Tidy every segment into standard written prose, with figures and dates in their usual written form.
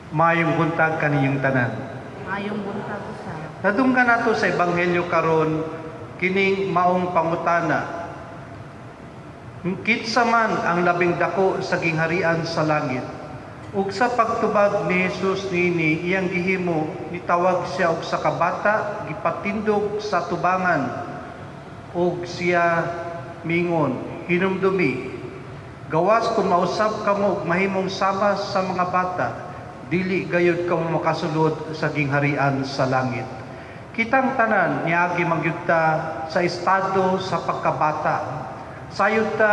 Maayong buntag kaniyong tanan. Mayong buntag sa Nadunggan nato sa ebanghelyo karon kining maong pangutana. Kinsa man ang labing dako sa gingharian sa langit? Ug sa pagtubag ni Jesus nini iyang gihimo, nitawag siya og sa kabata, gipatindog sa tubangan ug siya mingon, hinumdumi, gawas kung mausab kamo ug mahimong sama sa mga bata, dili gayud kamo makasulod sa gingharian sa langit. Kitang tanan niagi magyudta sa estado sa pagkabata. Sayod ta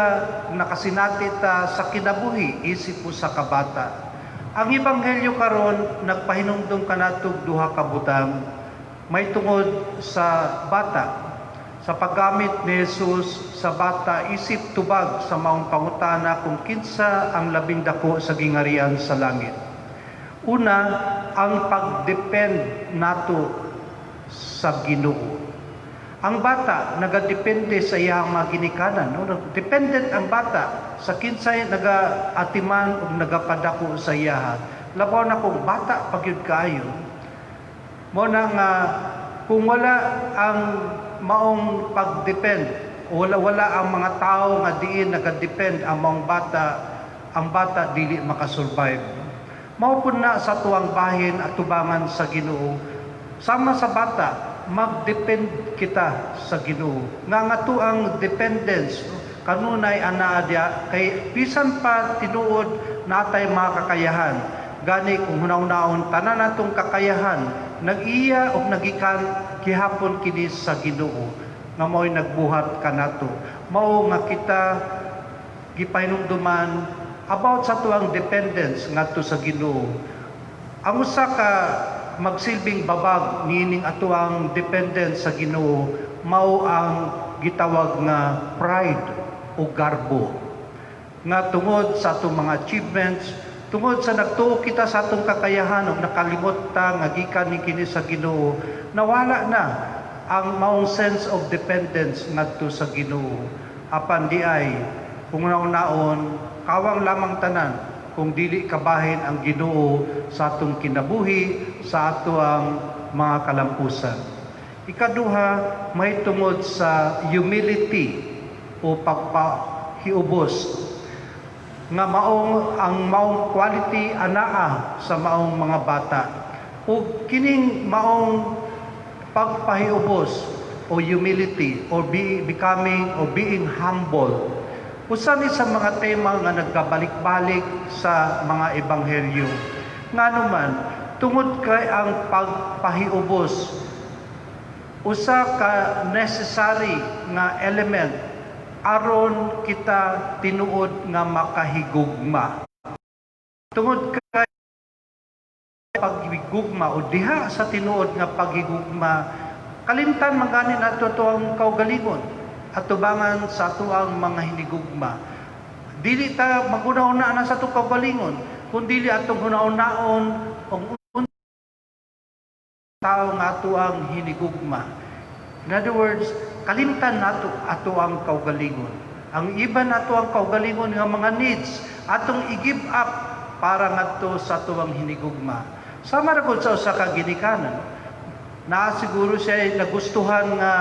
nakasinati ta sa kinabuhi isip po sa kabata. Ang ebanghelyo karon nagpahinumdum kanatog duha ka butang may tungod sa bata. Sa paggamit ni Jesus sa bata isip tubag sa maong pangutana kung kinsa ang labing dako sa gingharian sa langit. Una, ang pagdepend nato sa Ginoo. Ang bata nagadepende sa iyang mga ginikanan. No? Dependent ang bata sa kinsay nagaatiman o nagapadako sa iya. Labaw na kung bata pagyud kaayo. Mo na nga kung wala ang maong pagdepend o wala ang mga tao nga diin nagadepend ang bata dili makasurvive. Mao pud na sa tuwang bahin at tubangan sa Ginoo. Sama sa bata, mag-depend kita sa Ginoo. Nga to ang dependence kanunay ana dia kay bisan pa tinuod natay mga kakayahan. Gani kung hunaw-naon tanan natong kakayahan nag-iya o nagikan gihapon kini sa Ginoo nga mao'y nagbuhat kanato. Mao nga kita gipahinumduman about sa tuang dependence ngadto sa Ginoo. Ang usa ka magsilbing babag niining atuang dependence sa Ginoo mao ang gitawag nga pride o garbo. Nga tungod sa atong mga achievements, tungod sa nagtuo kita sa atong kakayahan ug nakalimot ta nga gikan ni kini sa Ginoo, nawala na ang maong sense of dependence ngadto sa Ginoo. Apan di ay kung naon kawang lamang tanan kung dili kabahin ang Ginoo sa atong kinabuhi, sa ato ang mga kalampusan. Ikaduha, may tungod sa humility o pagpahiubos nga ang maong quality anaa sa maong mga bata. O kining maong pagpahiubos o humility or becoming or being humble, usa ni sa mga tema nga nagkabalik-balik sa mga ebanghelyo. Nganuman, tungod kay ang pagpahiubos, usa ka necessary nga element aron kita tinuod nga makahigugma. Tungod kay paghigugma o diha sa tinuod nga paghigugma, kalimtan mangani nato ang kaugalingon at tubangan sa tuang mga hinigugma. Dili ta maguna-una na sa tukang balingon, kundi atong hunaon-naon ang tao nga tuang hinigugma. In other words, kalimtan nato ato ang kaugalingon. Ang iba nato ang kaugalingon nga mga needs atong i-give up para ngadto sa tuang hinigugma. Sama ra gud sa usa ka ginikanan. Siguro siya nagustuhan nga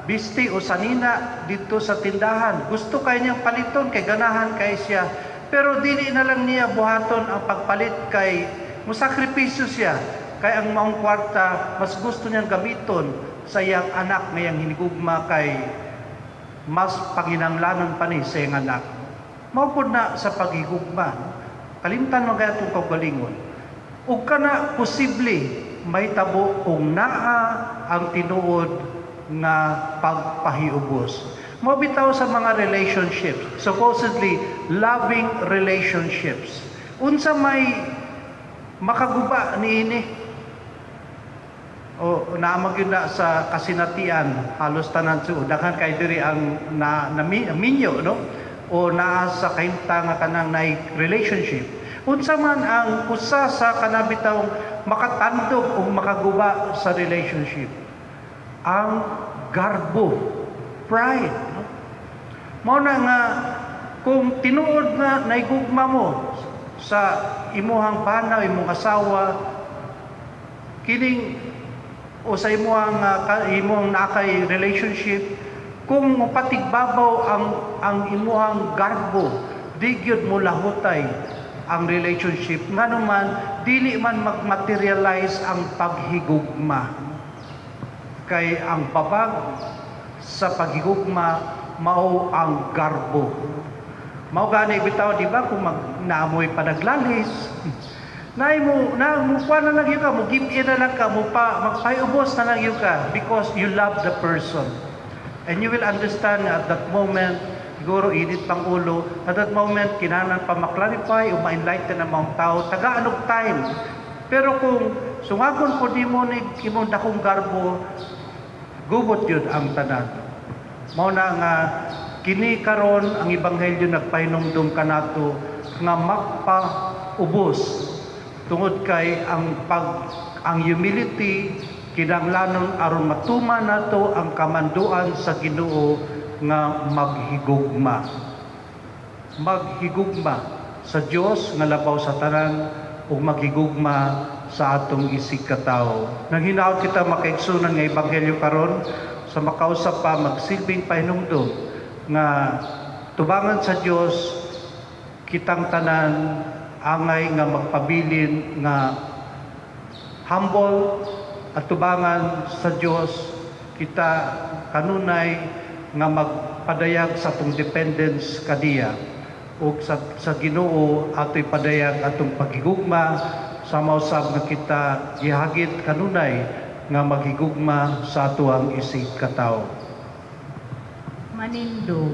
bisti o sanina dito sa tindahan. Gusto kay niyang paliton kay ganahan kay siya. Pero dili na lang niya buhaton ang pagpalit kay musakripisyo siya. Kay ang maong kwarta mas gusto niyang gamiton sa iyang anak ngayang hinigugma kay mas panginanglanon pa ni sa iyang anak. Maupod na sa paghigugma. Kalimtan mo kaya itong kaugalingon. Ug kana posible may tabo kung naa ang tinuod nga pagpahiubos. Mabitaw sa mga relationships, supposedly loving relationships. Unsa may makaguba niini? O naamag yun na sa kasinatian, halos tanan su daghan kay diri ang minyo, no? O naa sa kahimtang nga kanang nay relationship. Unsa man ang usa sa kanabitaw makatandog o makaguba sa relationship? Ang garbo, pride. Mao na nga kung tinuod nga naigugma mo sa imuhang bana, imong asawa, kining o sa imong nakay relationship, kung mapatigbabaw ang imuhang garbo, di gyud mo lahutay ang relationship. Nga naman, dili man mag-materialize ang paghigugma. Kay ang babag sa paghigugma mao ang garbo. Mao gani bitaw, di ba, kung naamoy pa naglalis, na kuha na lang yun ka, mo give in na lang ka, magpaiubos na lang yun ka, because you love the person. And you will understand at that moment, siguro init pang ulo, at that moment, kinanan pa maklarify o ma-enlighten ang mga tao, taga-anog time. Pero kung sungagon po di mo ni imong dakong garbo, gubot yun ang tanan. Mao na nga, kini karon ang ebanghelyo nagpahinumdum kanato nga magpaubos tungod kay ang humility kinahanglanon aron matuma nato ang kamanduan sa Ginoo nga maghigugma sa Dios nga labaw sa tanan ug maghigugma sa atong isig katawo. Nang hinaot kita makaigsunan nga ebanghelyo karon sa makausap pa magsilbing pahinumdum nga tubangan sa Dios kitang tanan angay nga magpabilin nga humble at tubangan sa Dios kita kanunay nga magpadayag sa atong dependence kaniya ug sa Ginoo atoy padayag atong paghigugma sa mausab nga kita gihagit kanunay nga maghigugma sa atoang isig katawo. Manindog.